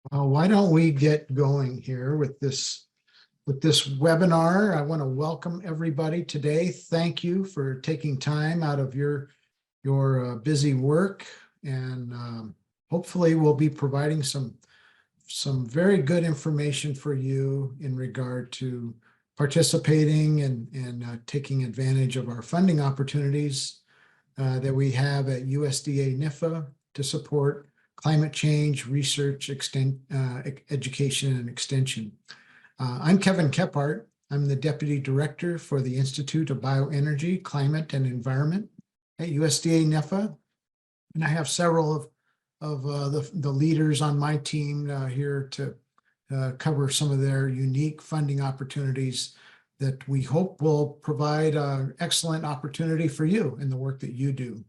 Why don't we get going here with this webinar? I want to welcome everybody today. Thank you for taking time out of your busy work, and hopefully we'll be providing some very good information for you in regard to participating and taking advantage of our funding opportunities that we have at USDA NIFA to support climate change, research, education, and extension. I'm Kevin Kephart. I'm the Deputy Director for the Institute of Bioenergy, Climate, and Environment at USDA NIFA. And I have several of the leaders on my team here to cover some of their unique funding opportunities that we hope will provide an excellent opportunity for you in the work that you do.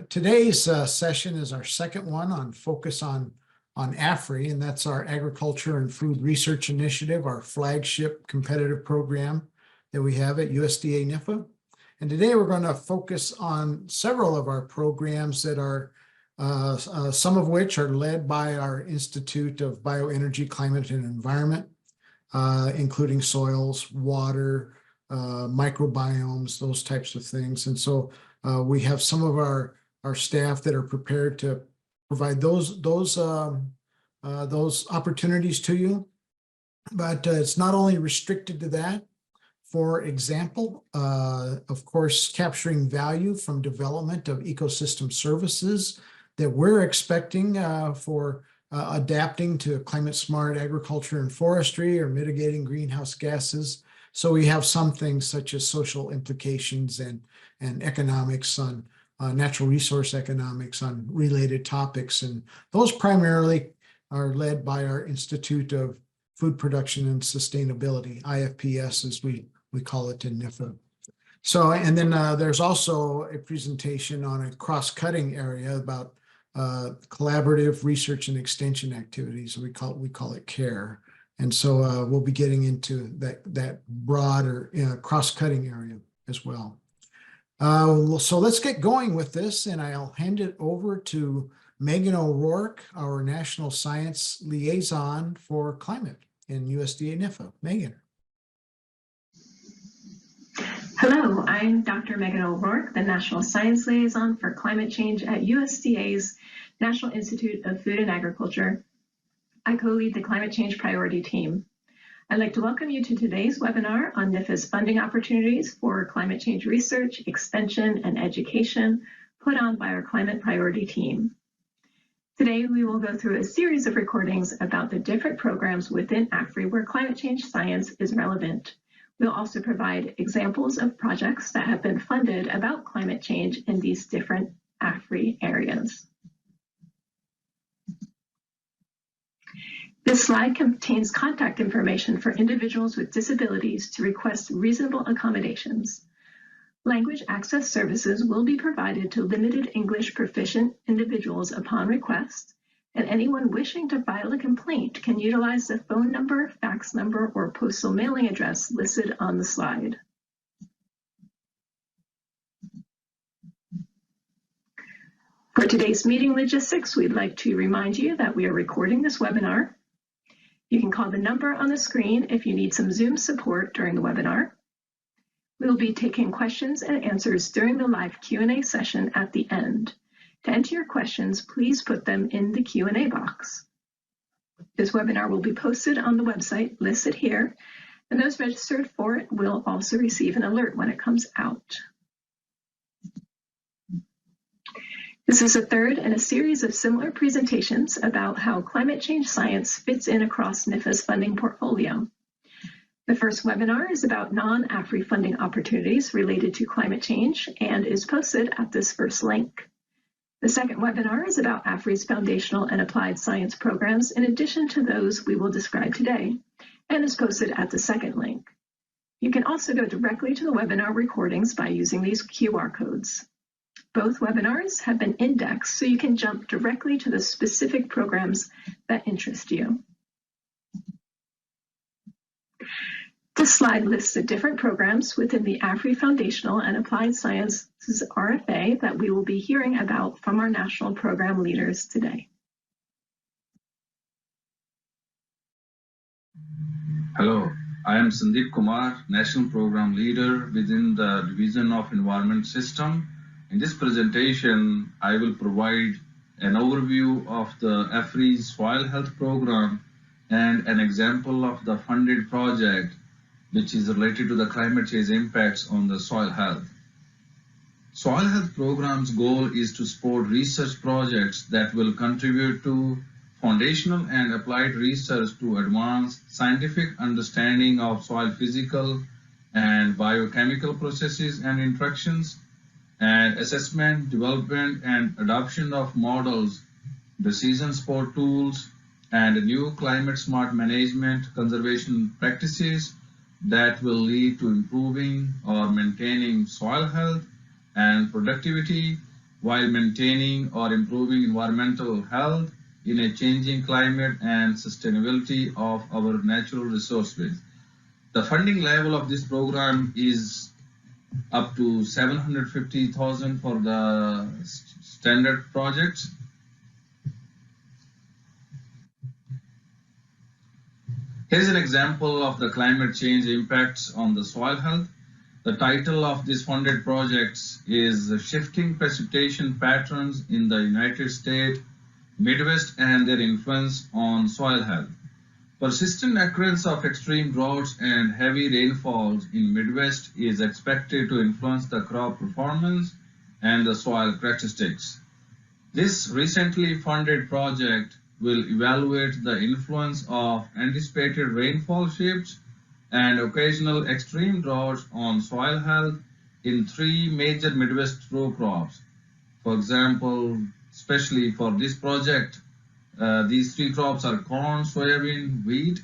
Today's session is our second one on focus on AFRI, and that's our Agriculture and Food Research Initiative, our flagship competitive program that we have at USDA NIFA. And today we're going to focus on several of our programs that are, some of which are led by our Institute of Bioenergy, Climate, and Environment, including soils, water, microbiomes, those types of things. And so we have some of our staff that are prepared to provide those opportunities to you, but it's not only restricted to that. For example, of course, capturing value from development of ecosystem services that we're expecting for adapting to climate smart agriculture and forestry or mitigating greenhouse gases. So we have some things such as social implications and economics on natural resource economics on related topics. And those primarily are led by our Institute of Food Production and Sustainability, IFPS, as we call it in NIFA. So, and then there's also a presentation on a cross-cutting area about collaborative research and extension activities. We call it CARE. And so we'll be getting into that broader cross-cutting area as well. So let's get going with this, and I'll hand it over to Megan O'Rourke, our National Science Liaison for Climate in USDA NIFA. Megan. Hello, I'm Dr. Megan O'Rourke, the National Science Liaison for Climate Change at USDA's National Institute of Food and Agriculture. I co-lead the Climate Change Priority Team. I'd like to welcome you to today's webinar on NIFA's funding opportunities for climate change research, extension, and education put on by our Climate Priority Team. Today, we will go through a series of recordings about the different programs within AFRI where climate change science is relevant. We'll also provide examples of projects that have been funded about climate change in these different AFRI areas. This slide contains contact information for individuals with disabilities to request reasonable accommodations. Language access services will be provided to limited English proficient individuals upon request, and anyone wishing to file a complaint can utilize the phone number, fax number, or postal mailing address listed on the slide. For today's meeting logistics, we'd like to remind you that we are recording this webinar. You can call the number on the screen if you need some Zoom support during the webinar. We will be taking questions and answers during the live Q&A session at the end. To enter your questions, please put them in the Q&A box. This webinar will be posted on the website listed here, and those registered for it will also receive an alert when it comes out. This is a third in a series of similar presentations about how climate change science fits in across NIFA's funding portfolio. The first webinar is about non-AFRI funding opportunities related to climate change and is posted at this first link. The second webinar is about AFRI's foundational and applied science programs in addition to those we will describe today, and is posted at the second link. You can also go directly to the webinar recordings by using these QR codes. Both webinars have been indexed so you can jump directly to the specific programs that interest you. This slide lists the different programs within the AFRI Foundational and Applied Sciences RFA that we will be hearing about from our national program leaders today. Hello, I am Sandeep Kumar, National Program Leader within the Division of Environment System. In this presentation, I will provide an overview of the AFRI's Soil Health Program and an example of the funded project which is related to the climate change impacts on the soil health. Soil Health Program's goal is to support research projects that will contribute to foundational and applied research to advance scientific understanding of soil physical and biochemical processes and interactions, and assessment, development, and adoption of models, decision support tools, and new climate smart management conservation practices that will lead to improving or maintaining soil health and productivity while maintaining or improving environmental health in a changing climate and sustainability of our natural resource base. The funding level of this program is up to 750,000 for the standard projects. Here's an example of the climate change impacts on the soil health. The title of this funded projects is Shifting Precipitation Patterns in the United States, Midwest and Their Influence on Soil Health. Persistent occurrence of extreme droughts and heavy rainfalls in Midwest is expected to influence the crop performance and the soil characteristics. This recently funded project will evaluate the influence of anticipated rainfall shifts and occasional extreme droughts on soil health in 3 major Midwest row crops. For example, especially for this project, these 3 crops are corn, soybean, wheat,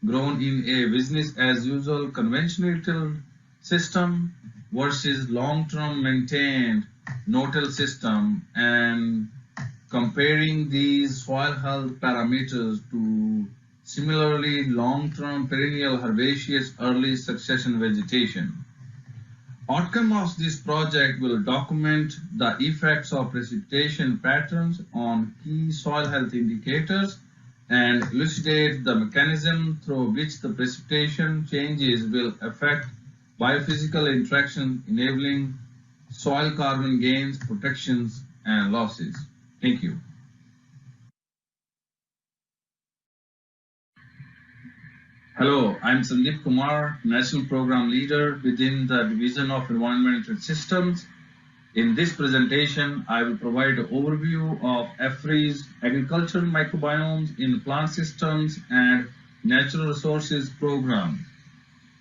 grown in a business as usual conventional till system versus long-term maintained no-till system, and comparing these soil health parameters to similarly long-term perennial herbaceous early succession vegetation. Outcome of this project will document the effects of precipitation patterns on key soil health indicators and elucidate the mechanism through which the precipitation changes will affect biophysical interaction, enabling soil carbon gains, protections, and losses. Thank you. Hello, I'm Sandeep Kumar, National Program Leader within the Division of Environmental Systems. In this presentation, I will provide an overview of AFRI's Agricultural Microbiomes in Plant Systems and Natural Resources Program.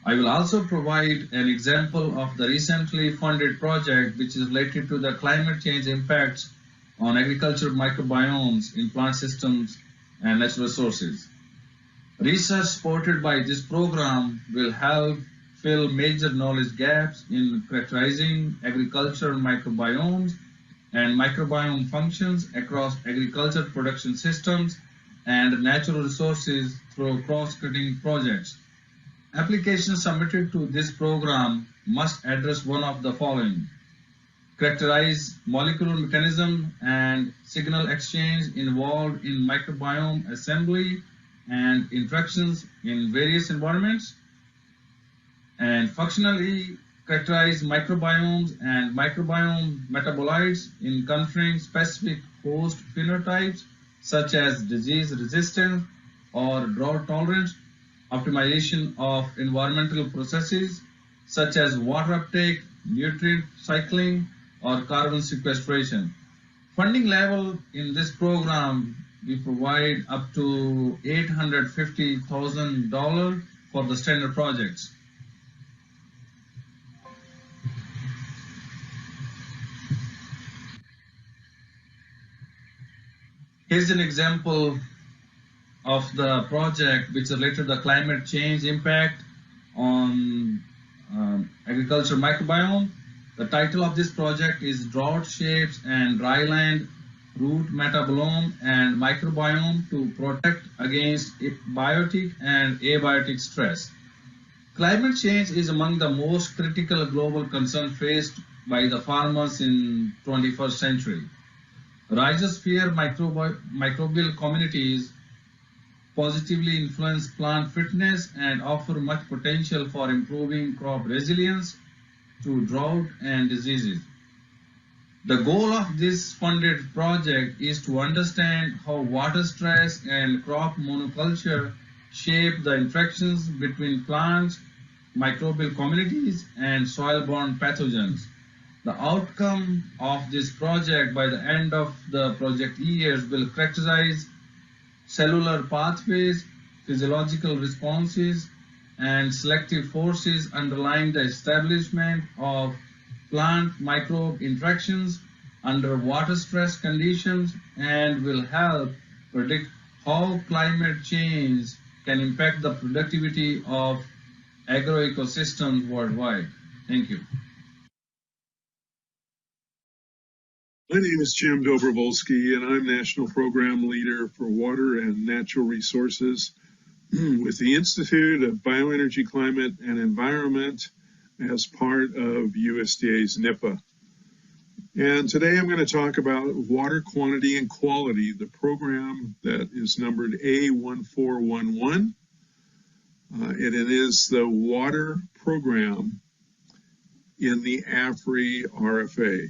I will also provide an example of the recently funded project which is related to the climate change impacts on agricultural microbiomes in plant systems and natural resources. Research supported by this program will help fill major knowledge gaps in characterizing agricultural microbiomes and microbiome functions across agriculture production systems and natural resources through cross-cutting projects. Applications submitted to this program must address one of the following: characterize molecular mechanism and signal exchange involved in microbiome assembly and interactions in various environments, and functionally characterize microbiomes and microbiome metabolites in conferring specific host phenotypes such as disease resistance or drought tolerance, optimization of environmental processes such as water uptake, nutrient cycling, or carbon sequestration. Funding level in this program, we provide up to $850,000 for the standard projects. Here's an example of the project which is related to the climate change impact on agriculture microbiome. The title of this project is Drought Shapes and Dryland Root Metabolome and Microbiome to Protect Against Biotic and Abiotic Stress. Climate change is among the most critical global concerns faced by the farmers in 21st century. Rhizosphere microbial communities positively influence plant fitness and offer much potential for improving crop resilience to drought and diseases. The goal of this funded project is to understand how water stress and crop monoculture shape the interactions between plants, microbial communities, and soil-borne pathogens. The outcome of this project by the end of the project years will characterize cellular pathways, physiological responses, and selective forces underlying the establishment of plant microbe interactions under water stress conditions, and will help predict how climate change can impact the productivity of agroecosystems worldwide. Thank you. My name is Jim Dobrovolsky, and I'm National Program Leader for Water and Natural Resources with the Institute of Bioenergy, Climate, and Environment as part of USDA's NIFA. And today I'm going to talk about water quantity and quality, the program that is numbered A1411. It is the water program in the AFRI RFA.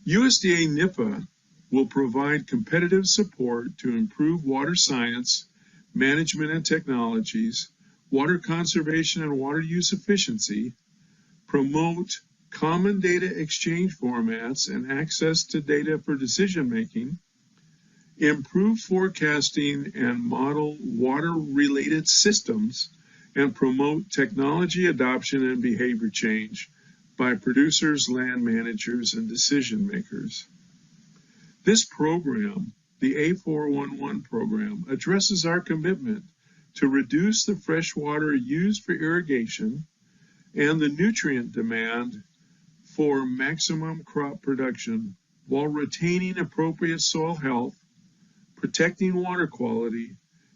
USDA NIFA will provide competitive support to improve water science, management and technologies, water conservation and water use efficiency, promote common data exchange formats and access to data for decision-making, improve forecasting and model water-related systems, and promote technology adoption and behavior change by producers, land managers, and decision makers. This program, the A411 program, addresses our commitment to reduce the fresh water used for irrigation and the nutrient demand for maximum crop production while retaining appropriate soil health, protecting water quality,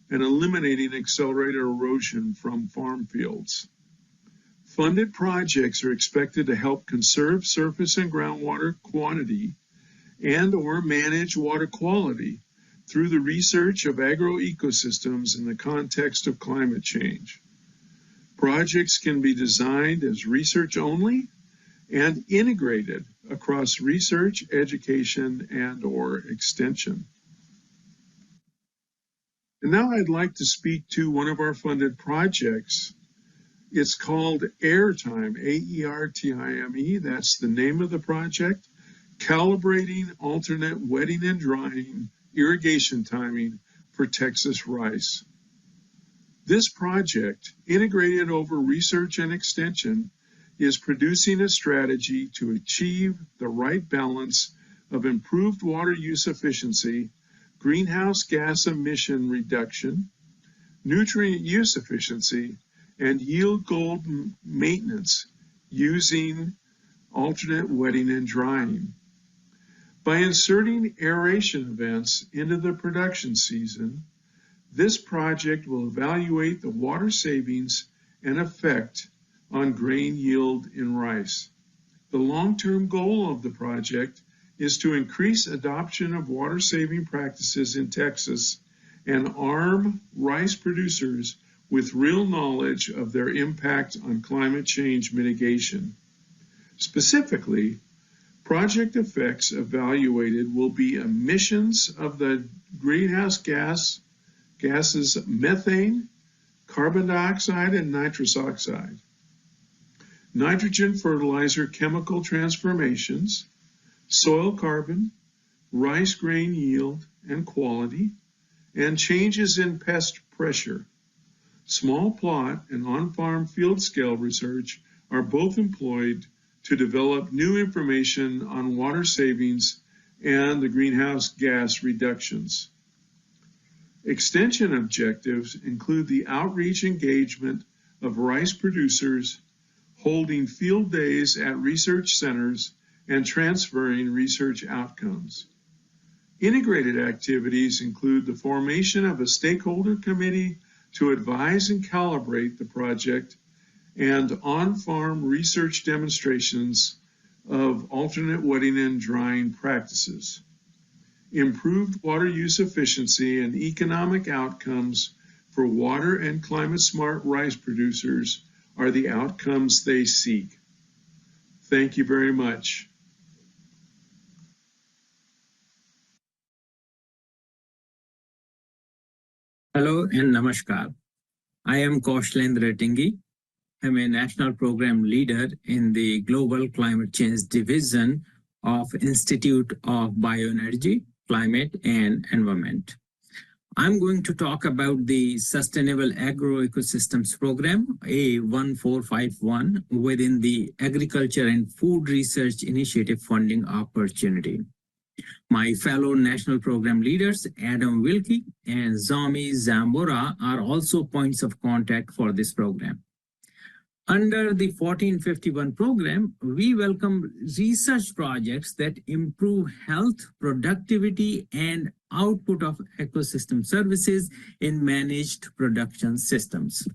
and eliminating accelerated erosion from farm fields. Funded projects are expected to help conserve surface and groundwater quantity and/or manage water quality through the research of agroecosystems in the context of climate change. Projects can be designed as research only and integrated across research, education, and/or extension. And now I'd like to speak to one of our funded projects. It's called AirTime, A-E-R-T-I-M-E. That's the name of the project, Calibrating Alternate Wetting and Drying Irrigation Timing for Texas Rice. This project, integrated over research and extension, is producing a strategy to achieve the right balance of improved water use efficiency, greenhouse gas emission reduction, nutrient use efficiency, and yield goal maintenance using alternate wetting and drying. By inserting aeration events into the production season, this project will evaluate the water savings and effect on grain yield in rice. The long-term goal of the project is to increase adoption of water-saving practices in Texas and arm rice producers with real knowledge of their impact on climate change mitigation. Specifically, project effects evaluated will be emissions of the greenhouse gases methane, carbon dioxide, and nitrous oxide, nitrogen fertilizer chemical transformations, soil carbon, rice grain yield and quality, and changes in pest pressure. Small plot and on-farm field scale research are both employed to develop new information on water savings and the greenhouse gas reductions. Extension objectives include the outreach engagement of rice producers, holding field days at research centers, and transferring research outcomes. Integrated activities include the formation of a stakeholder committee to advise and calibrate the project, and on-farm research demonstrations of alternate wetting and drying practices. improved water use efficiency and economic outcomes for water and climate-smart rice producers are the outcomes they seek. Thank you very much. Hello and namaskar. I am Kaushlendra Tinggi. I'm a national program leader in the Global Climate Change Division of Institute of Bioenergy, Climate and Environment. I'm going to talk about the Sustainable Agroecosystems Program, A1451, within the Agriculture and Food Research Initiative funding opportunity. My fellow national program leaders, Adam Wilkie and Zami Zambora, are also points of contact for this program. Under the 1451 program, we welcome research projects that improve health, productivity, and output of ecosystem services in managed production systems.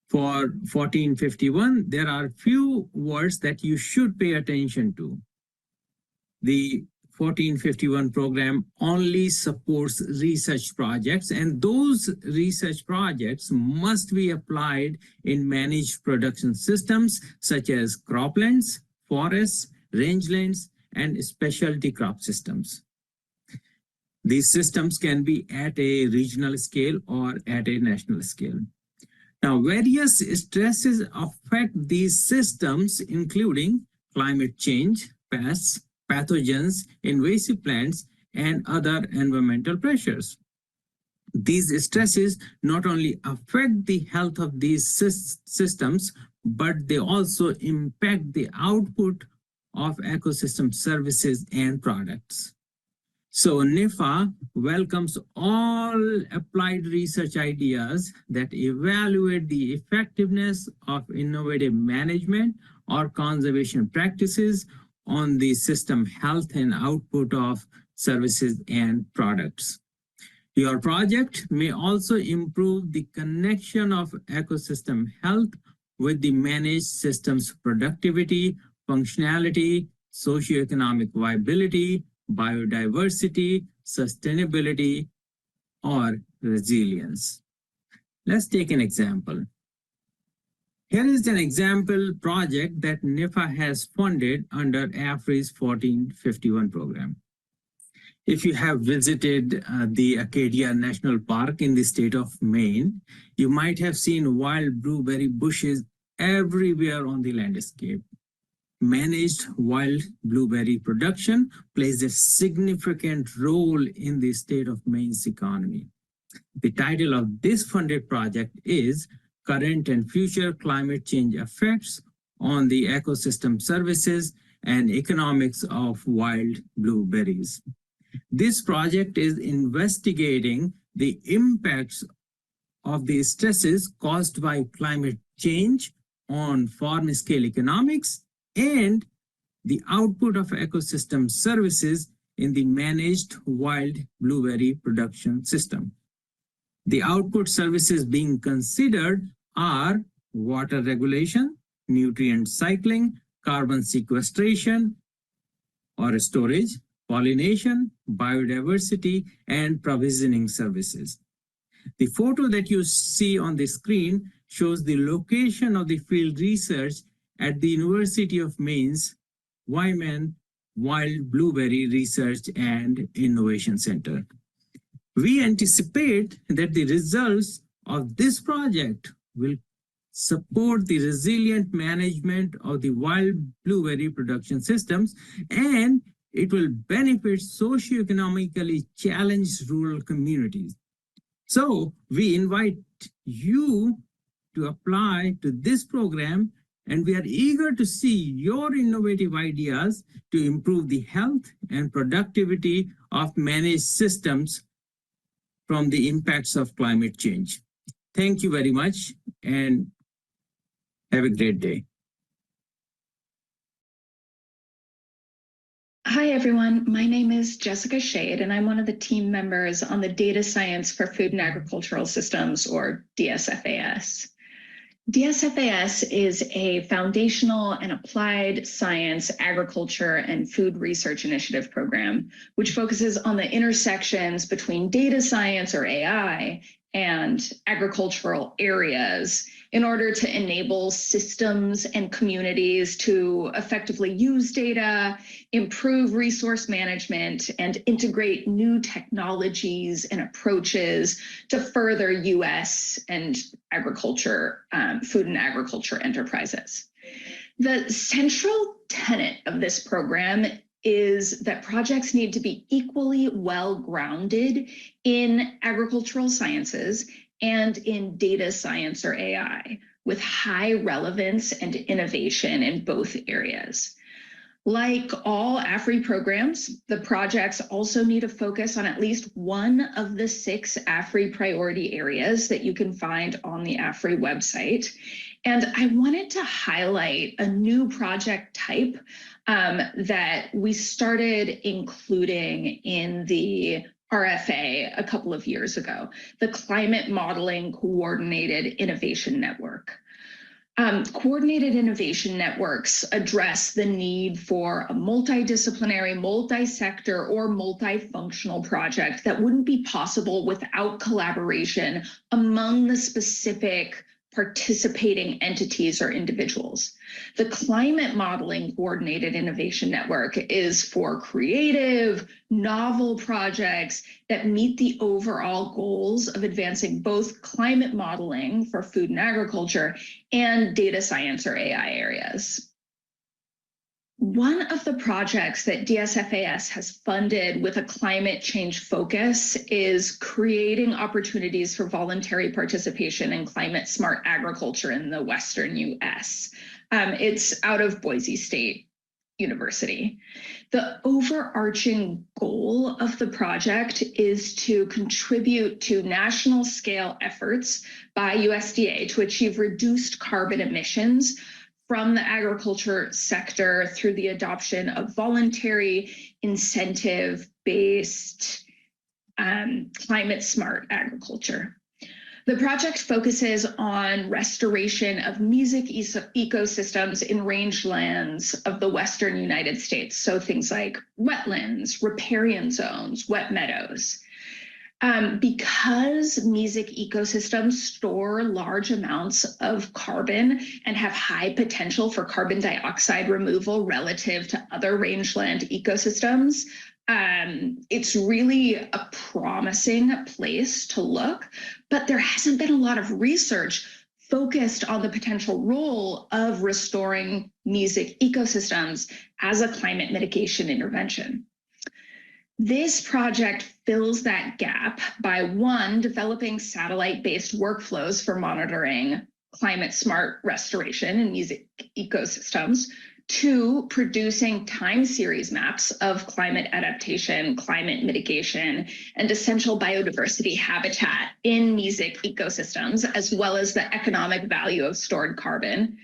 For 1451, there are few words that you should pay attention to. The 1451 program only supports research projects, and those research projects must be applied in managed production systems such as croplands, forests, rangelands, and specialty crop systems. These systems can be at a regional scale or at a national scale. Now, various stresses affect these systems, including climate change, pests, pathogens, invasive plants, and other environmental pressures. These stresses not only affect the health of these systems, but they also impact the output of ecosystem services and products. So NIFA welcomes all applied research ideas that evaluate the effectiveness of innovative management or conservation practices on the system health and output of services and products. Your project may also improve the connection of ecosystem health with the managed system's productivity, functionality, socioeconomic viability, biodiversity, sustainability, or resilience. Let's take an example. Here is an example project that NIFA has funded under AFRI's 1451 program. If you have visited the Acadia National Park in the state of Maine, you might have seen wild blueberry bushes everywhere on the landscape. Managed wild blueberry production plays a significant role in the state of Maine's economy. The title of this funded project is Current and Future Climate Change Effects on the Ecosystem Services and Economics of Wild Blueberries. This project is investigating the impacts of the stresses caused by climate change on farm-scale economics and the output of ecosystem services in the managed wild blueberry production system. The output services being considered are water regulation, nutrient cycling, carbon sequestration or storage, pollination, biodiversity, and provisioning services. The photo that you see on the screen shows the location of the field research at the University of Maine's Wyman Wild Blueberry Research and Innovation Center. We anticipate that the results of this project will support the resilient management of the wild blueberry production systems, and it will benefit socioeconomically challenged rural communities. So we invite you to apply to this program, and we are eager to see your innovative ideas to improve the health and productivity of managed systems from the impacts of climate change. Thank you very much and have a great day. Hi, everyone. My name is Jessica Shade, and I'm one of the team members on the Data Science for Food and Agricultural Systems, or DSFAS. DSFAS is a foundational and applied science, agriculture, and food research initiative program, which focuses on the intersections between data science or AI and agricultural areas in order to enable systems and communities to effectively use data, improve resource management, and integrate new technologies and approaches to further U.S. and agriculture, food and agriculture enterprises. The central tenet of this program is that projects need to be equally well grounded in agricultural sciences and in data science or AI, with high relevance and innovation in both areas. Like all AFRI programs, the projects also need to focus on at least one of the 6 AFRI priority areas that you can find on the AFRI website. And I wanted to highlight a new project type that we started including in the RFA a couple of years ago, the Climate Modeling Coordinated Innovation Network. Coordinated innovation networks address the need for a multidisciplinary, multi-sector, or multifunctional project that wouldn't be possible without collaboration among the specific participating entities or individuals. The Climate Modeling Coordinated Innovation Network is for creative, novel projects that meet the overall goals of advancing both climate modeling for food and agriculture and data science or AI areas. One of the projects that DSFAS has funded with a climate change focus is creating opportunities for voluntary participation in climate smart agriculture in the Western US. It's out of Boise State University. The overarching goal of the project is to contribute to national scale efforts by USDA to achieve reduced carbon emissions from the agriculture sector through the adoption of voluntary incentive-based climate smart agriculture. The project focuses on restoration of music ecosystems in rangelands of the Western United States. So things like wetlands, riparian zones, wet meadows. Because music ecosystems store large amounts of carbon and have high potential for carbon dioxide removal relative to other rangeland ecosystems, it's really a promising place to look, but there hasn't been a lot of research focused on the potential role of restoring music ecosystems as a climate mitigation intervention. This project fills that gap by 1, developing satellite-based workflows for monitoring climate smart restoration in music ecosystems, 2, producing time series maps of climate adaptation, climate mitigation, and essential biodiversity habitat in music ecosystems, as well as the economic value of stored carbon.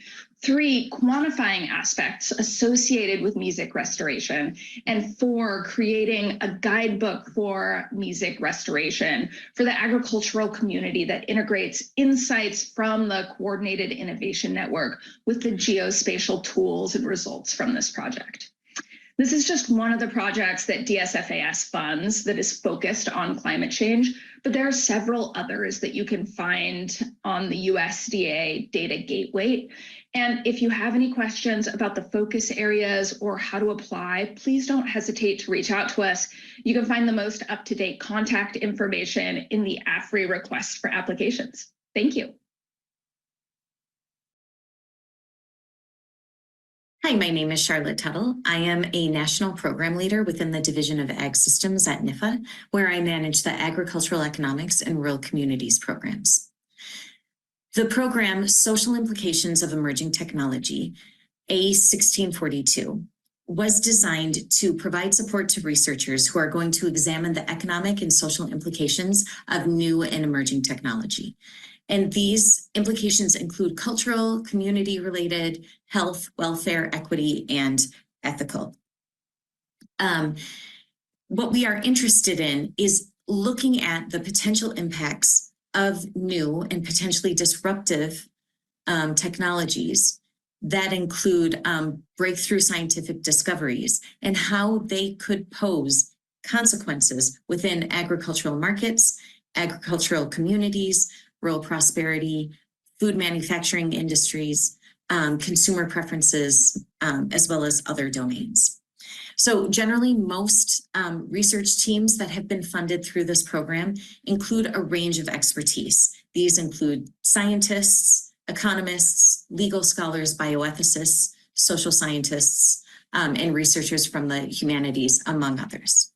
3, quantifying aspects associated with music restoration. And 4, creating a guidebook for music restoration for the agricultural community that integrates insights from the Coordinated Innovation Network with the geospatial tools and results from this project. This is just one of the projects that DSFAS funds that is focused on climate change, but there are several others that you can find on the USDA Data Gateway. And if you have any questions about the focus areas or how to apply, please don't hesitate to reach out to us. You can find the most up-to-date contact information in the AFRI request for applications. Thank you. Hi, my name is Charlotte Tuttle. I am a national program leader within the Division of Ag Systems at NIFA, where I manage the Agricultural Economics and Rural Communities programs. The program Social Implications of Emerging Technology, A1642, was designed to provide support to researchers who are going to examine the economic and social implications of new and emerging technology. And these implications include cultural, community-related, health, welfare, equity, and ethical. What we are interested in is looking at the potential impacts of new and potentially disruptive technologies that include breakthrough scientific discoveries and how they could pose consequences within agricultural markets, agricultural communities, rural prosperity, food manufacturing industries, consumer preferences, as well as other domains. So generally, most research teams that have been funded through this program include a range of expertise. These include scientists, economists, legal scholars, bioethicists, social scientists, and researchers from the humanities, among others.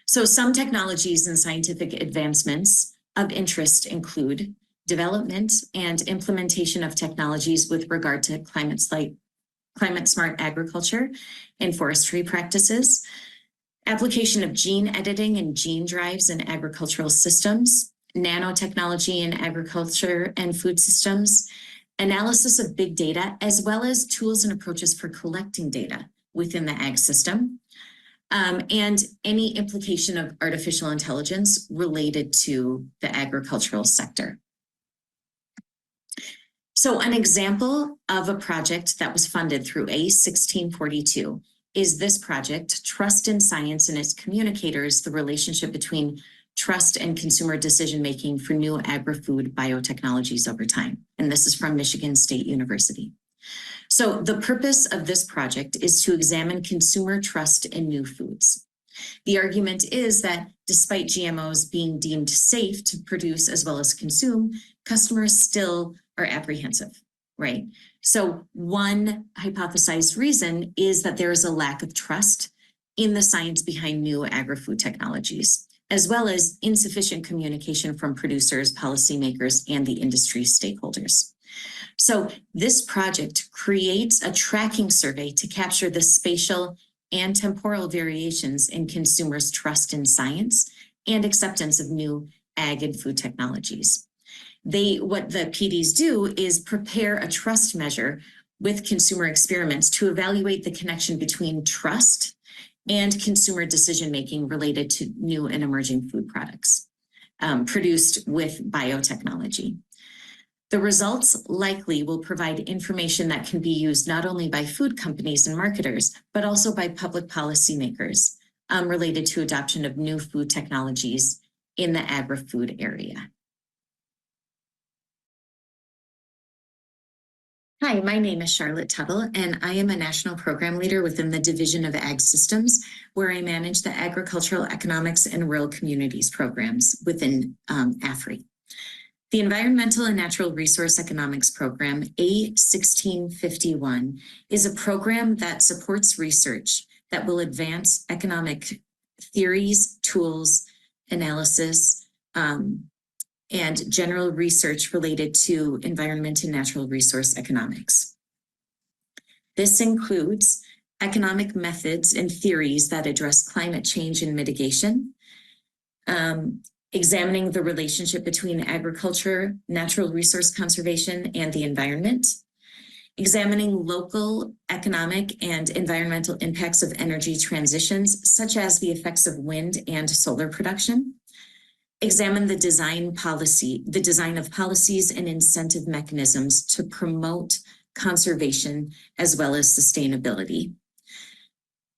So some technologies and scientific advancements of interest include development and implementation of technologies with regard to climate-smart agriculture and forestry practices, application of gene editing and gene drives in agricultural systems, nanotechnology in agriculture and food systems, analysis of big data, as well as tools and approaches for collecting data within the ag system, and any implication of artificial intelligence related to the agricultural sector. So an example of a project that was funded through A1642 is this project, Trust in Science and its Communicators, the relationship between trust and consumer decision-making for new agri-food biotechnologies over time. And this is from Michigan State University. So the purpose of this project is to examine consumer trust in new foods. The argument is that despite GMOs being deemed safe to produce as well as consume, customers still are apprehensive, right? So one hypothesized reason is that there is a lack of trust in the science behind new agri-food technologies, as well as insufficient communication from producers, policymakers, and the industry stakeholders. So this project creates a tracking survey to capture the spatial and temporal variations in consumers' trust in science and acceptance of new ag and food technologies. What the PDs do is prepare a trust measure with consumer experiments to evaluate the connection between trust and consumer decision-making related to new and emerging food products produced with biotechnology. The results likely will provide information that can be used not only by food companies and marketers, but also by public policymakers related to adoption of new food technologies in the agri-food area. Hi, my name is Charlotte Tuttle, and I am a national program leader within the Division of Ag Systems, where I manage the Agricultural Economics and Rural Communities programs within AFRI. The Environmental and Natural Resource Economics Program, A1651, is a program that supports research that will advance economic theories, tools, analysis, and general research related to environment and natural resource economics. This includes economic methods and theories that address climate change and mitigation, examining the relationship between agriculture, natural resource conservation, and the environment, examining local economic and environmental impacts of energy transitions, such as the effects of wind and solar production, examine the design of policies and incentive mechanisms to promote conservation as well as sustainability.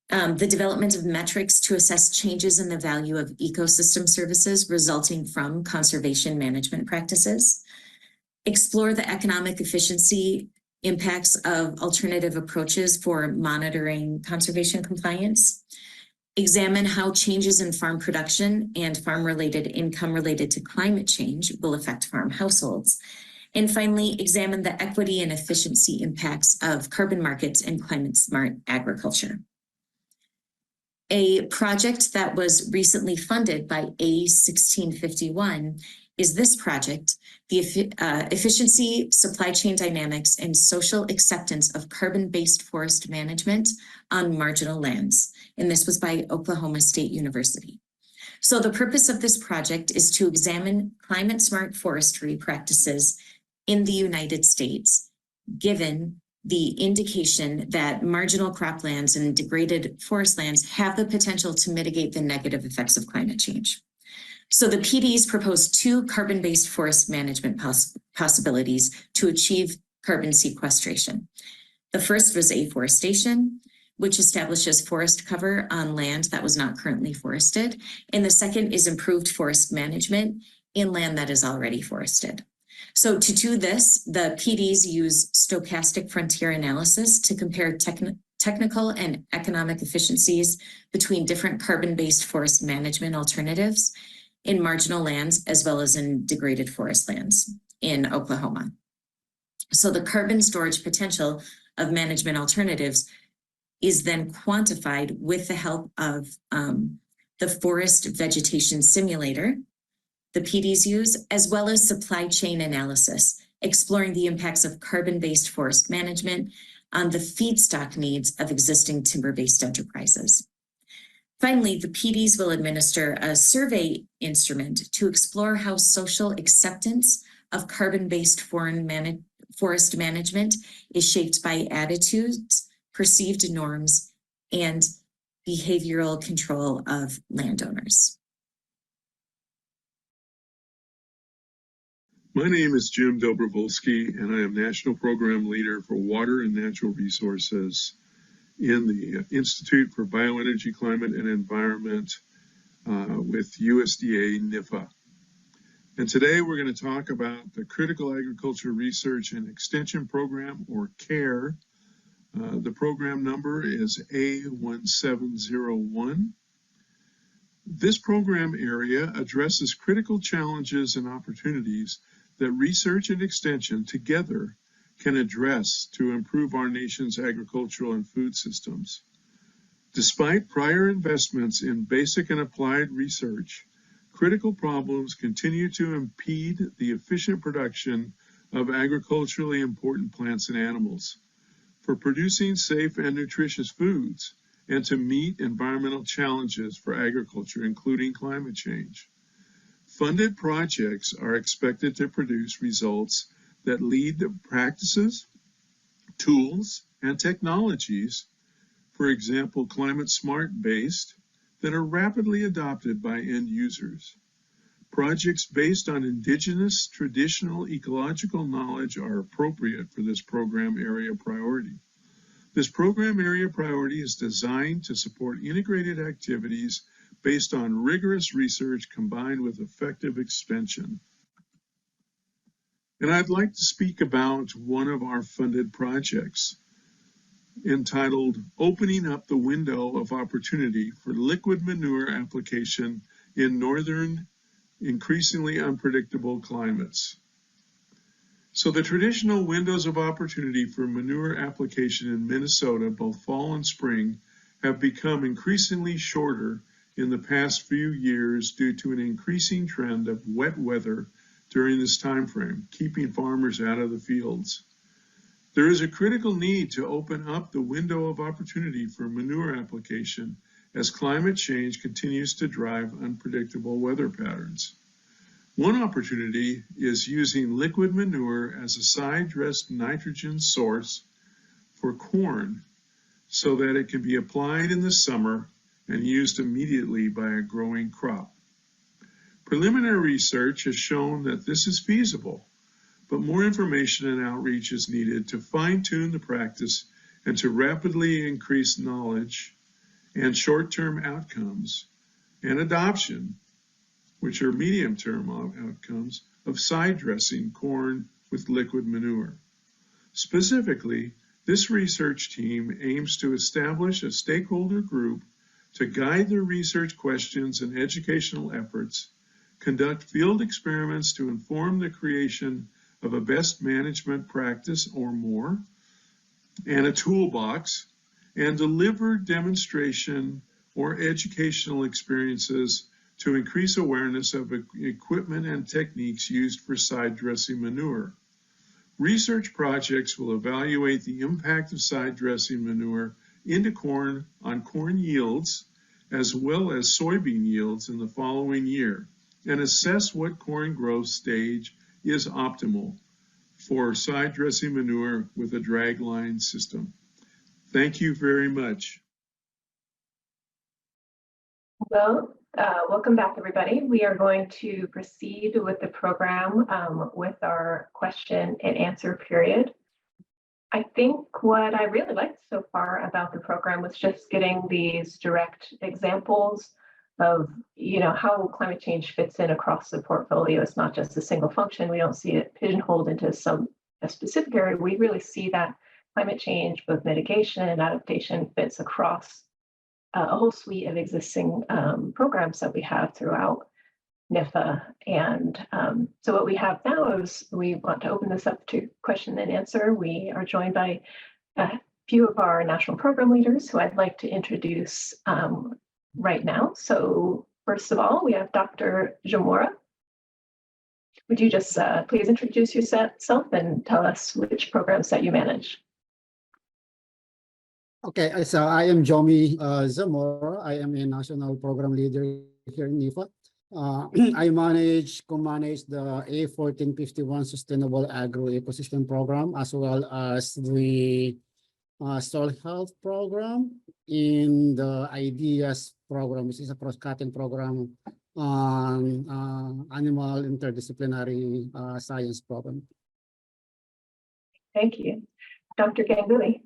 The development of metrics to assess changes in the value of ecosystem services resulting from conservation management practices. Explore the economic efficiency impacts of alternative approaches for monitoring conservation compliance. Examine how changes in farm production and farm-related income related to climate change will affect farm households. And finally, examine the equity and efficiency impacts of carbon markets and climate-smart agriculture. A project that was recently funded by A1651 is this project, the Efficiency, Supply Chain Dynamics, and Social Acceptance of Carbon-Based Forest Management on Marginal Lands. And this was by Oklahoma State University. So the purpose of this project is to examine climate-smart forestry practices in the United States, given the indication that marginal croplands and degraded forest lands have the potential to mitigate the negative effects of climate change. So the PDs propose two carbon-based forest management possibilities to achieve carbon sequestration. The first was afforestation, which establishes forest cover on land that was not currently forested. And the second is improved forest management in land that is already forested. So to do this, the PDs use stochastic frontier analysis to compare technical and economic efficiencies between different carbon-based forest management alternatives in marginal lands as well as in degraded forest lands in Oklahoma. So the carbon storage potential of management alternatives is then quantified with the help of the forest vegetation simulator the PDs use, as well as supply chain analysis, exploring the impacts of carbon-based forest management on the feedstock needs of existing timber-based enterprises. Finally, the PDs will administer a survey instrument to explore how social acceptance of carbon-based forest management is shaped by attitudes, perceived norms, and behavioral control of landowners. My name is Jim Dobrovolsky, and I am National Program Leader for Water and Natural Resources in the Institute for Bioenergy, Climate, and Environment with USDA NIFA. And today we're going to talk about the Critical Agriculture Research and Extension Program, or CARE. The program number is A1701. This program area addresses critical challenges and opportunities that research and extension together can address to improve our nation's agricultural and food systems. Despite prior investments in basic and applied research, critical problems continue to impede the efficient production of agriculturally important plants and animals. For producing safe and nutritious foods, and to meet environmental challenges for agriculture, including climate change. Funded projects are expected to produce results that lead to practices, tools, and technologies, for example, climate smart based, that are rapidly adopted by end users. Projects based on indigenous traditional ecological knowledge are appropriate for this program area priority. This program area priority is designed to support integrated activities based on rigorous research combined with effective expansion. And I'd like to speak about one of our funded projects entitled Opening Up the Window of Opportunity for Liquid Manure Application in Northern Increasingly Unpredictable Climates. So the traditional windows of opportunity for manure application in Minnesota, both fall and spring, have become increasingly shorter in the past few years due to an increasing trend of wet weather during this time frame, keeping farmers out of the fields. There is a critical need to open up the window of opportunity for manure application as climate change continues to drive unpredictable weather patterns. One opportunity is using liquid manure as a side-dressed nitrogen source for corn so that it can be applied in the summer and used immediately by a growing crop. Preliminary research has shown that this is feasible, but more information and outreach is needed to fine-tune the practice and to rapidly increase knowledge and short-term outcomes and adoption, which are medium-term outcomes, of side-dressing corn with liquid manure. Specifically, this research team aims to establish a stakeholder group to guide their research questions and educational efforts, conduct field experiments to inform the creation of a best management practice or more, and a toolbox, and deliver demonstration or educational experiences to increase awareness of equipment and techniques used for side dressing manure. Research projects will evaluate the impact of side dressing manure into corn on corn yields as well as soybean yields in the following year and assess what corn growth stage is optimal for side dressing manure with a drag line system. Thank you very much. Well, welcome back, everybody. We are going to proceed with the program with our question and answer period. I think what I really liked so far about the program was just getting these direct examples of, how climate change fits in across the portfolio. It's not just a single function. We don't see it pigeonholed into a specific area. We really see that climate change, both mitigation and adaptation, fits across a whole suite of existing programs that we have throughout NIFA. And so what we have now is we want to open this up to question and answer. We are joined by a few of our national program leaders who I'd like to introduce right now. So first of all, we have Dr. Jamora. Would you just please introduce yourself and tell us which programs that you manage? Okay, so I am Jomi Zamora. I am a national program leader here in NIFA. I co-manage the A1451 Sustainable Agroecosystem Program, as well as the Soil Health Program in the IDEAS program, which is a cross-cutting program on animal interdisciplinary science program. Thank you. Dr. Ganguly.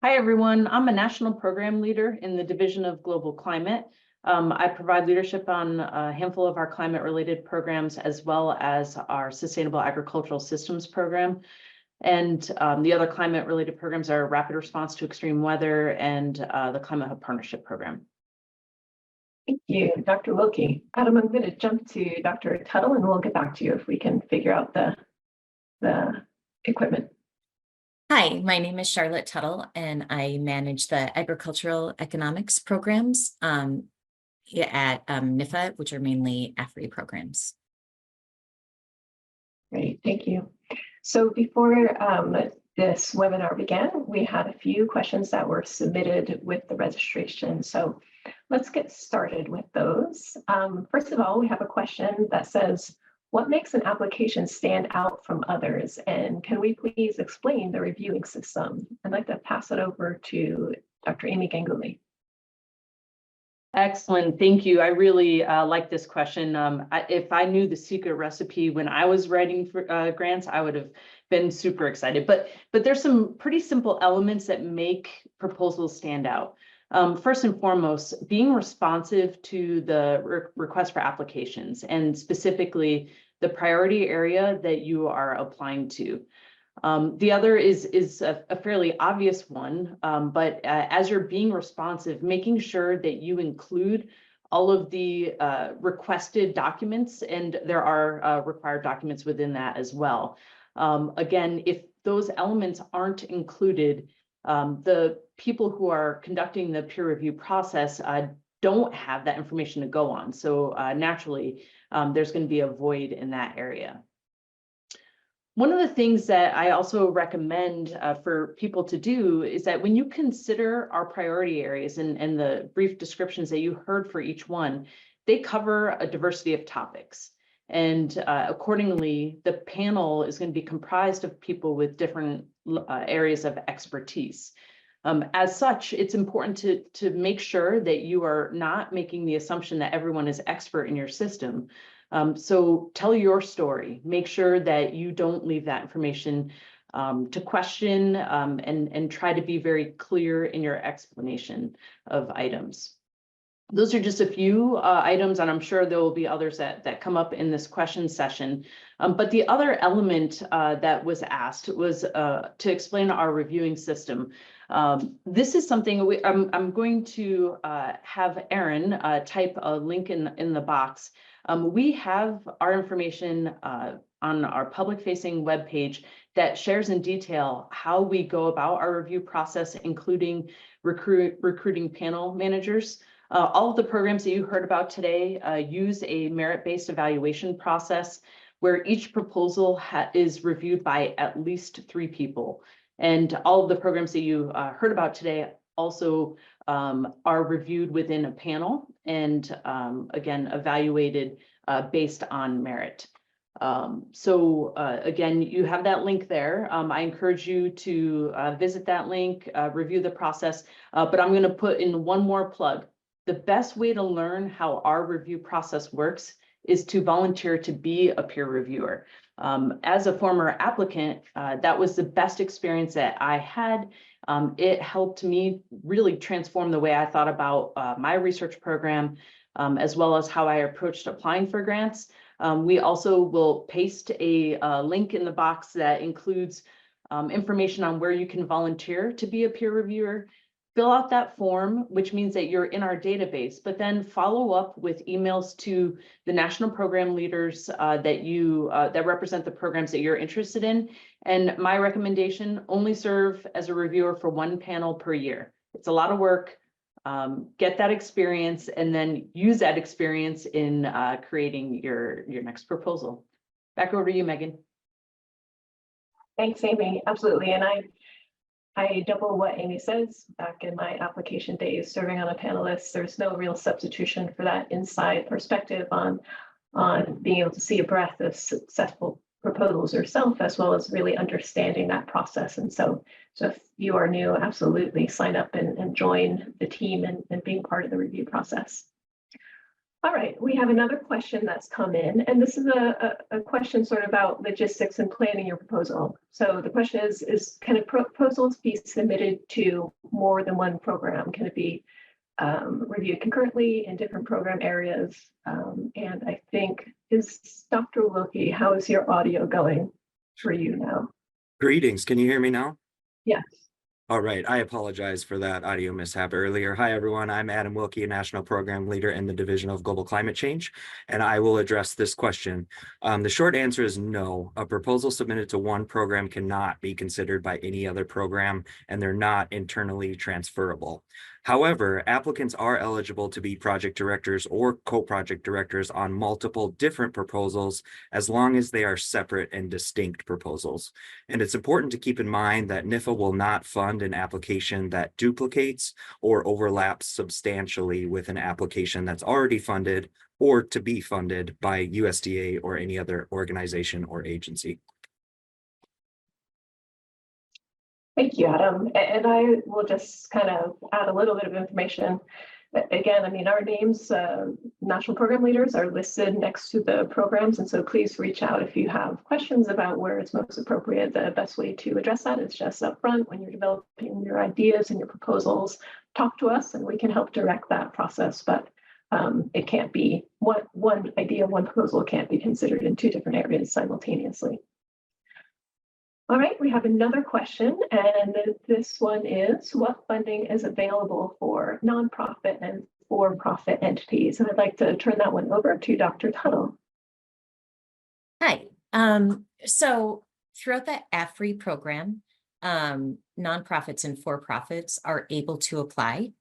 Hi, everyone. I'm a national program leader in the Division of Global Climate. I provide leadership on a handful of our climate-related programs, as well as our Sustainable Agricultural Systems program. And the other climate-related programs are Rapid Response to Extreme Weather and the Climate Hub Partnership Program. Thank you, Dr. Wilkie. Adam, I'm going to jump to Dr. Tuttle, and we'll get back to you if we can figure out the equipment. Hi, my name is Charlotte Tuttle, and I manage the agricultural economics programs at NIFA, which are mainly AFRI programs. Great, thank you. So before this webinar began, we had a few questions that were submitted with the registration. So let's get started with those. First of all, we have a question that says, what makes an application stand out from others? And can we please explain the reviewing system? I'd like to pass it over to Dr. Amy Ganguly. Excellent, thank you. I really like this question. If I knew the secret recipe when I was writing for grants, I would have been super excited. But there's some pretty simple elements that make proposals stand out. First and foremost, being responsive to the request for applications, and specifically the priority area that you are applying to. The other is a fairly obvious one, but as you're being responsive, making sure that you include all of the requested documents, and there are required documents within that as well. Again, if those elements aren't included, the people who are conducting the peer review process don't have that information to go on. So naturally, there's going to be a void in that area. One of the things that I also recommend for people to do is that when you consider our priority areas and the brief descriptions that you heard for each one, they cover a diversity of topics. And accordingly, the panel is going to be comprised of people with different areas of expertise. As such, it's important to make sure that you are not making the assumption that everyone is expert in your system. So tell your story, make sure that you don't leave that information to question and try to be very clear in your explanation of items. Those are just a few items, and I'm sure there will be others that come up in this question session. But the other element that was asked was to explain our reviewing system. This is something I'm going to have Erin type a link in the box. We have our information on our public-facing webpage that shares in detail how we go about our review process, including recruiting panel managers. All of the programs that you heard about today use a merit-based evaluation process where each proposal is reviewed by at least 3 people. And all of the programs that you heard about today also are reviewed within a panel and again, evaluated based on merit. So again, you have that link there. I encourage you to visit that link, review the process, but I'm going to put in one more plug. The best way to learn how our review process works is to volunteer to be a peer reviewer. As a former applicant, that was the best experience that I had. It helped me really transform the way I thought about my research program, as well as how I approached applying for grants. We also will paste a link in the box that includes information on where you can volunteer to be a peer reviewer. Fill out that form, which means that you're in our database, but then follow up with emails to the national program leaders that represent the programs that you're interested in. And my recommendation, only serve as a reviewer for one panel per year. It's a lot of work. Get that experience and then use that experience in creating your next proposal. Back over to you, Megan. Thanks, Amy. Absolutely. And I double what Amy says. Back in my application days, serving on a panelist, there's no real substitution for that inside perspective on being able to see a breadth of successful proposals yourself, as well as really understanding that process. And so if you are new, absolutely sign up and join the team and being part of the review process. All right, we have another question that's come in, and this is a question sort of about logistics and planning your proposal. So the question is can a proposals be submitted to more than one program? Can it be reviewed concurrently in different program areas? And I think, is Dr. Wilkie, how is your audio going for you now? Greetings, can you hear me now? Yes. All right, I apologize for that audio mishap earlier. Hi, everyone. I'm Adam Wilkie, a National Program Leader in the Division of Global Climate Change, and I will address this question. The short answer is no. A proposal submitted to one program cannot be considered by any other program, and they're not internally transferable. However, applicants are eligible to be project directors or co-project directors on multiple different proposals as long as they are separate and distinct proposals. And it's important to keep in mind that NIFA will not fund an application that duplicates or overlaps substantially with an application that's already funded or to be funded by USDA or any other organization or agency. Thank you, Adam. And I will just kind of add a little bit of information. Again, I mean, our names, national program leaders, are listed next to the programs. And so please reach out if you have questions about where it's most appropriate. The best way to address that is just up front when you're developing your ideas and your proposals. Talk to us and we can help direct that process. But it can't be one idea, one proposal can't be considered in two different areas simultaneously. All right, we have another question, and this one is, what funding is available for nonprofit and for-profit entities? And I'd like to turn that one over to Dr. Tuttle. Hi. So throughout the AFRI program, nonprofits and for-profits are able to apply.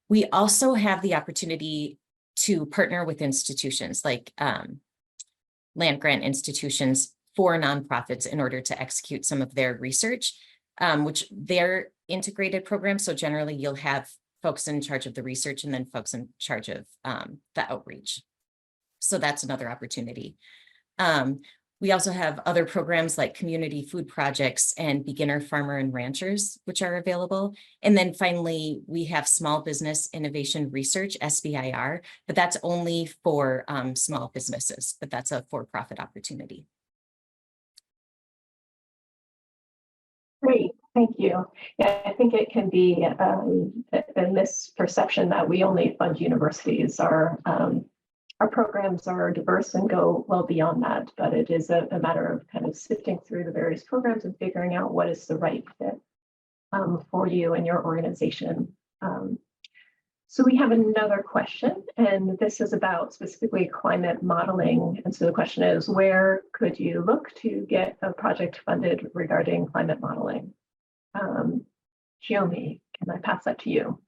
We also have the opportunity to partner with institutions like land grant institutions for nonprofits in order to execute some of their research, which they're integrated programs. So generally you'll have folks in charge of the research and then folks in charge of the outreach. So that's another opportunity. We also have other programs like community food projects and beginner farmer and ranchers, which are available. And then finally, we have small business innovation research, SBIR, but that's only for small businesses, but that's a for-profit opportunity. Great, thank you. Yeah, I think it can be a misperception that we only fund universities. Our programs are diverse and go well beyond that, but it is a matter of kind of sifting through the various programs and figuring out what is the right fit for you and your organization. So we have another question, and this is about specifically climate modeling. And so the question is, where could you look to get a project funded regarding climate modeling? Jiomi, can I pass that to you?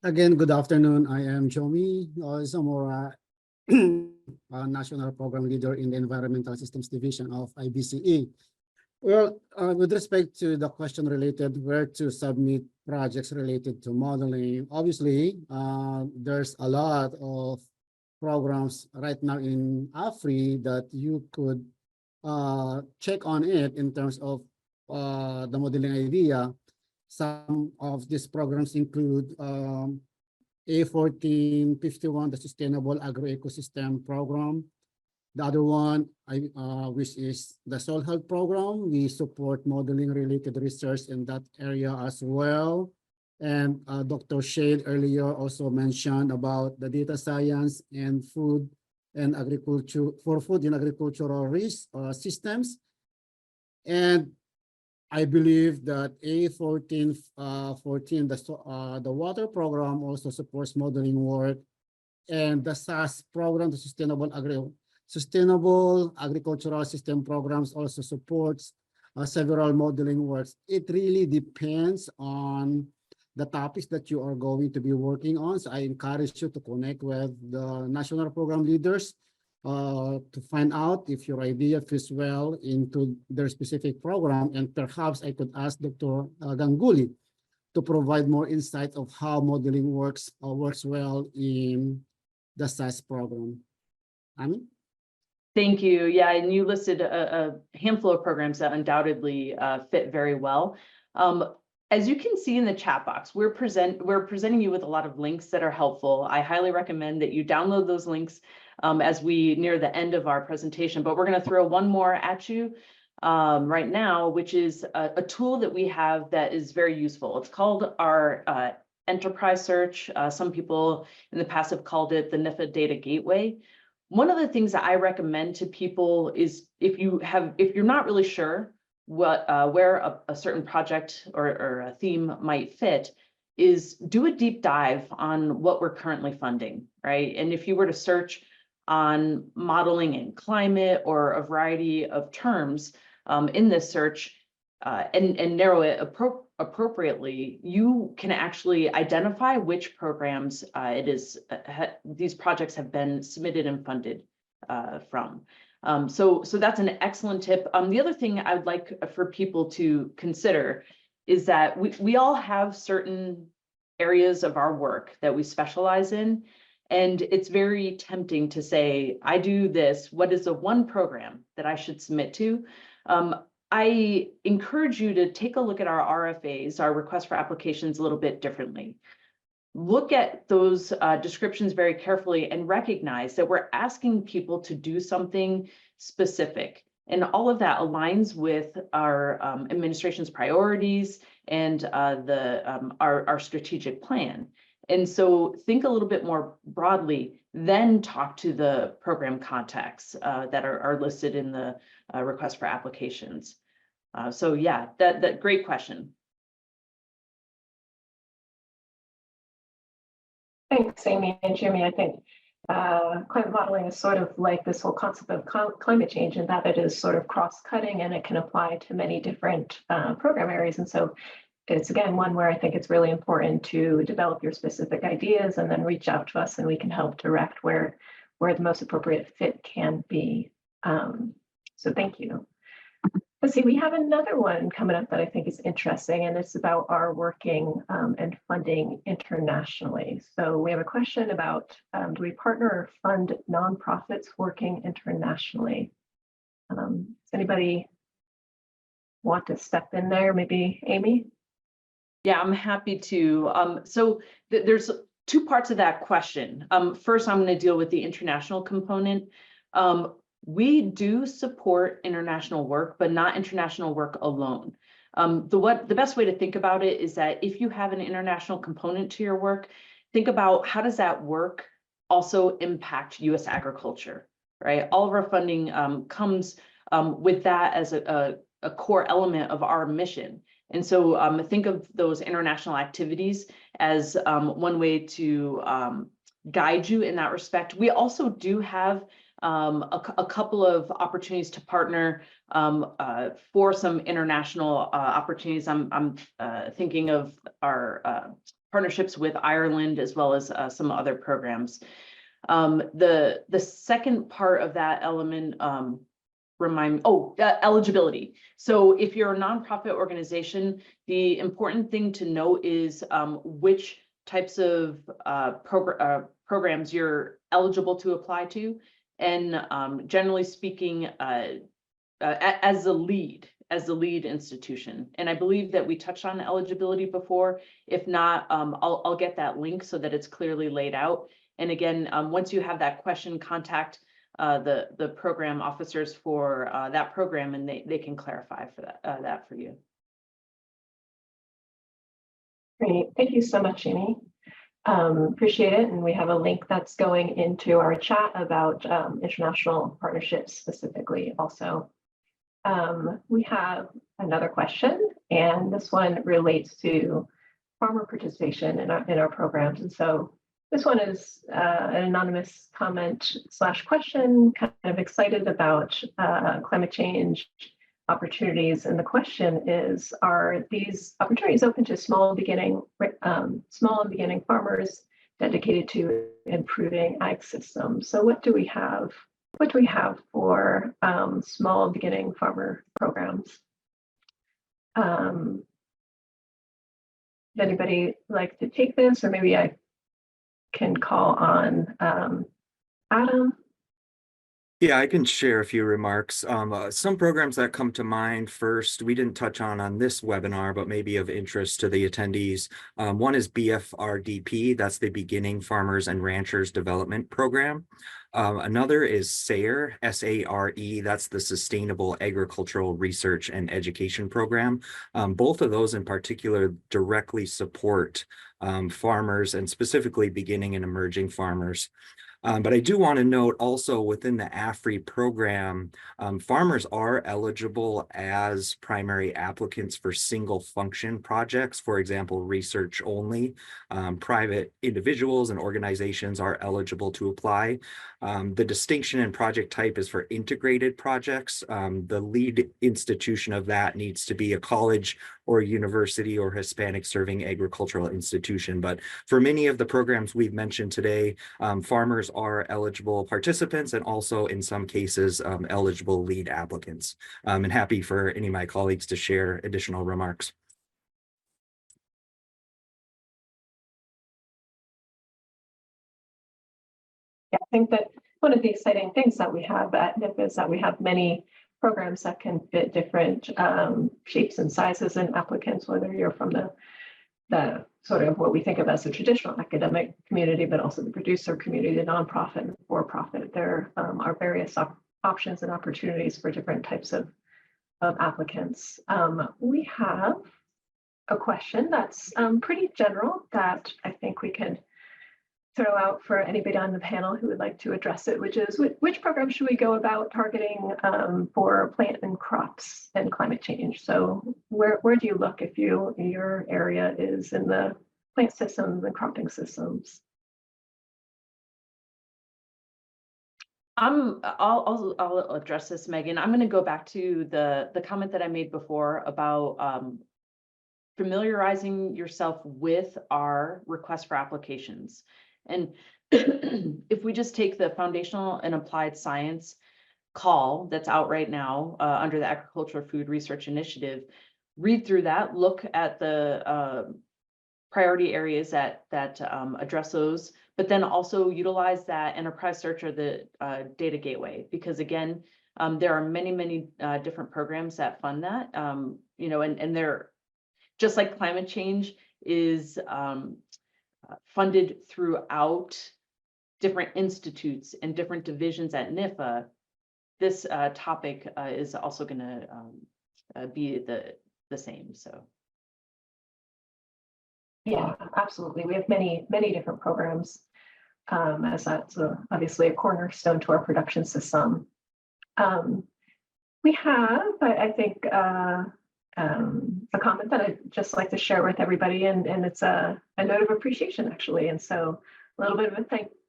Again, good afternoon. I am Jiomi Zamora, National Program Leader in the Environmental Systems Division of IBCE. Well, with respect to the question related where to submit projects related to modeling, obviously, there's a lot of programs right now in AFRI that you could check on it in terms of the modeling idea. Some of these programs include A1451, the Sustainable Agroecosystem Program. The other one, which is the Soil Health Program. We support modeling related research in that area as well. And Dr. Shade earlier also mentioned about the data science and food and agriculture for food and agricultural systems. And I believe that A14, the water program also supports modeling work, and the SAS program, the Sustainable Agricultural System programs, also supports several modeling works. It really depends on the topics that you are going to be working on. So I encourage you to connect with the national program leaders to find out if your idea fits well into their specific program. And perhaps I could ask Dr. Ganguly to provide more insight of how modeling works well in the SAS program. Ami? Thank you. Yeah, and you listed a handful of programs that undoubtedly fit very well. As you can see in the chat box, we're presenting you with a lot of links that are helpful. I highly recommend that you download those links as we near the end of our presentation, but we're going to throw one more at you right now, which is a tool that we have that is very useful. It's called our enterprise search. Some people in the past have called it the NIFA data gateway. One of the things that I recommend to people is if you're not really sure where a certain project or a theme might fit, is do a deep dive on what we're currently funding, right? And if you were to search on modeling and climate or a variety of terms in this search and narrow it appropriately, you can actually identify which programs these projects have been submitted and funded from. So that's an excellent tip. The other thing I would like for people to consider is that we all have certain areas of our work that we specialize in, and it's very tempting to say, I do this, what is the one program that I should submit to? I encourage you to take a look at our RFAs, our request for applications, a little bit differently. Look at those descriptions very carefully and recognize that we're asking people to do something specific. And all of that aligns with our administration's priorities and our strategic plan. And so think a little bit more broadly, then talk to the program contacts that are listed in the request for applications. So yeah, that great question. Thanks, Amy and Jimmy. I think climate modeling is sort of like this whole concept of climate change, in that it is sort of cross-cutting and it can apply to many different program areas. And so it's, again, one where I think it's really important to develop your specific ideas and then reach out to us, and we can help direct where the most appropriate fit can be. So thank you. Let's see, we have another one coming up that I think is interesting, and it's about our working and funding internationally. So we have a question about, do we partner or fund nonprofits working internationally? Does anybody want to step in there? Maybe Amy? Yeah, I'm happy to. So there's two parts of that question. First, I'm going to deal with the international component. We do support international work, but not international work alone. The best way to think about it is that if you have an international component to your work, think about how does that work also impact U.S. agriculture, right? All of our funding comes with that as a core element of our mission. And so think of those international activities as one way to guide you in that respect. We also do have a couple of opportunities to partner for some international opportunities. I'm thinking of our partnerships with Ireland, as well as some other programs. The second part of that element, eligibility. So if you're a nonprofit organization, the important thing to note is which types of programs you're eligible to apply to. And generally speaking, as a lead, as the lead institution. And I believe that we touched on eligibility before. If not, I'll get that link so that it's clearly laid out. And again, once you have that question, contact the program officers for that program, and they can clarify for that for you. Great, thank you so much, Amy. Appreciate it. And we have a link that's going into our chat about international partnerships specifically also. We have another question, and this one relates to farmer participation in our programs. And so this one is an anonymous comment / question, kind of excited about climate change opportunities. And the question is, are these opportunities open to small beginning farmers dedicated to improving ag systems? So what do we have? What do we have for small beginning farmer programs? Would anybody like to take this, or maybe I can call on Adam? Yeah, I can share a few remarks. Some programs that come to mind first, we didn't touch on this webinar, but maybe of interest to the attendees. One is BFRDP, that's the Beginning Farmers and Ranchers Development Program. Another is SARE, S-A-R-E, that's the Sustainable Agricultural Research and Education Program. Both of those in particular directly support farmers, and specifically beginning and emerging farmers. But I do want to note also within the AFRI program, farmers are eligible as primary applicants for single function projects, for example, research only. Private individuals and organizations are eligible to apply. The distinction in project type is for integrated projects. The lead institution of that needs to be a college or university or Hispanic serving agricultural institution. But for many of the programs we've mentioned today, farmers are eligible participants and also in some cases eligible lead applicants. And happy for any of my colleagues to share additional remarks. Yeah, I think that one of the exciting things that we have at NIFA is that we have many programs that can fit different shapes and sizes and applicants, whether you're from the sort of what we think of as the traditional academic community, but also the producer community, the nonprofit and for-profit. There are various options and opportunities for different types of applicants. We have a question that's pretty general that I think we can throw out for anybody on the panel who would like to address it, which is which program should we go about targeting for plant and crops and climate change? So where do you look if your area is in the plant systems and cropping systems? I'll address this, Megan. I'm going to go back to the comment that I made before about familiarizing yourself with our request for applications. And if we just take the foundational and applied science call that's out right now under the Agricultural Food Research Initiative, read through that, look at the priority areas that address those, but then also utilize that enterprise search or the data gateway, because again, there are many different programs that fund that, you know, and they're just like climate change is funded throughout different institutes and different divisions at NIFA. This topic is also going to be the same. So. Yeah, absolutely. We have many different programs, as that's obviously a cornerstone to our production system. We have, I think, a comment that I'd just like to share with everybody, and it's a note of appreciation, actually. And so a little bit of a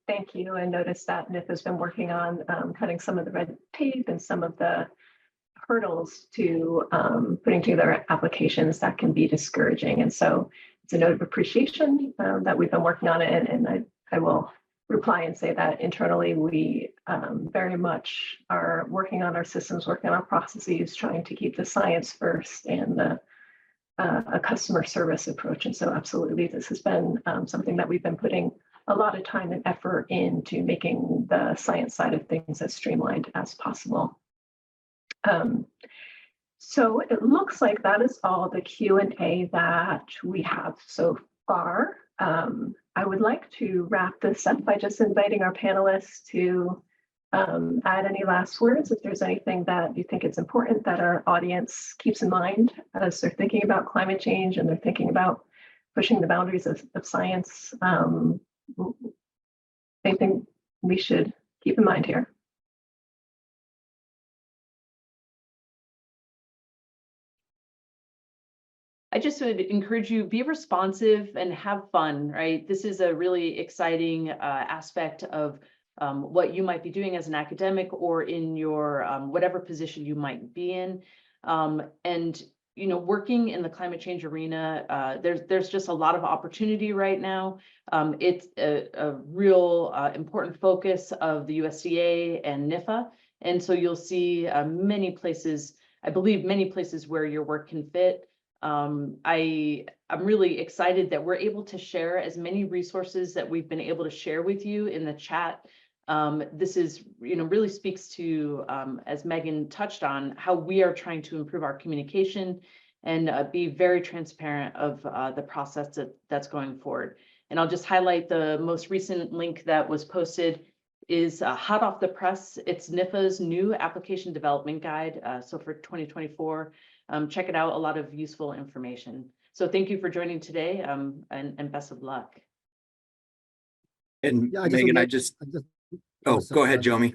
thank you, and notice that NIFA has been working on cutting some of the red tape and some of the hurdles to putting together applications that can be discouraging. And so it's a note of appreciation that we've been working on it, and I will reply and say that internally we very much are working on our systems, working on our processes, trying to keep the science first and a customer service approach. And so absolutely, this has been something that we've been putting a lot of time and effort into making the science side of things as streamlined as possible. So it looks like that is all the Q&A that we have so far. I would like to wrap this up by just inviting our panelists to add any last words, if there's anything that you think it's important that our audience keeps in mind as they're thinking about climate change and they're thinking about pushing the boundaries of science. Anything we should keep in mind here? I just would encourage you, be responsive and have fun, right? This is a really exciting aspect of what you might be doing as an academic or in your whatever position you might be in. And you know, working in the climate change arena, there's just a lot of opportunity right now. It's a real important focus of the USDA and NIFA. And so you'll see many places, I believe many places where your work can fit. I'm really excited that we're able to share as many resources that we've been able to share with you in the chat. This is, you know, really speaks to, as Megan touched on, how we are trying to improve our communication and be very transparent of the process that's going forward. And I'll just highlight the most recent link that was posted is hot off the press. It's NIFA's new application development guide. So for 2024, check it out, a lot of useful information. So thank you for joining today and best of luck. And Yeah, Megan, go ahead, Jomi.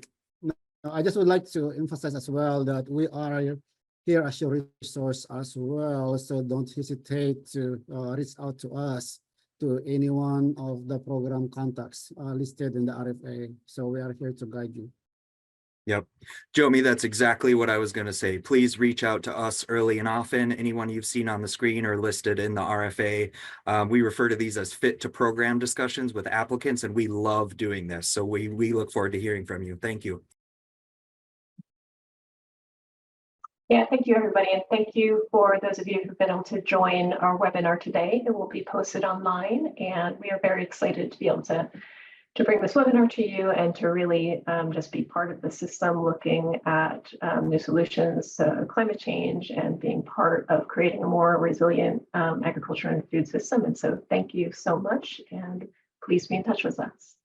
I just would like to emphasize as well that we are here as your resource as well. So don't hesitate to reach out to us, to any one of the program contacts listed in the RFA. So we are here to guide you. Yep. Jomi, that's exactly what I was going to say. Please reach out to us early and often. Anyone you've seen on the screen or listed in the RFA. We refer to these as fit to program discussions with applicants, and we love doing this. So we look forward to hearing from you. Thank you. Yeah, thank you, everybody. And thank you for those of you who've been able to join our webinar today. It will be posted online, and we are very excited to be able to bring this webinar to you and to really just be part of the system looking at new solutions to climate change and being part of creating a more resilient agriculture and food system. And so thank you so much, and please be in touch with us.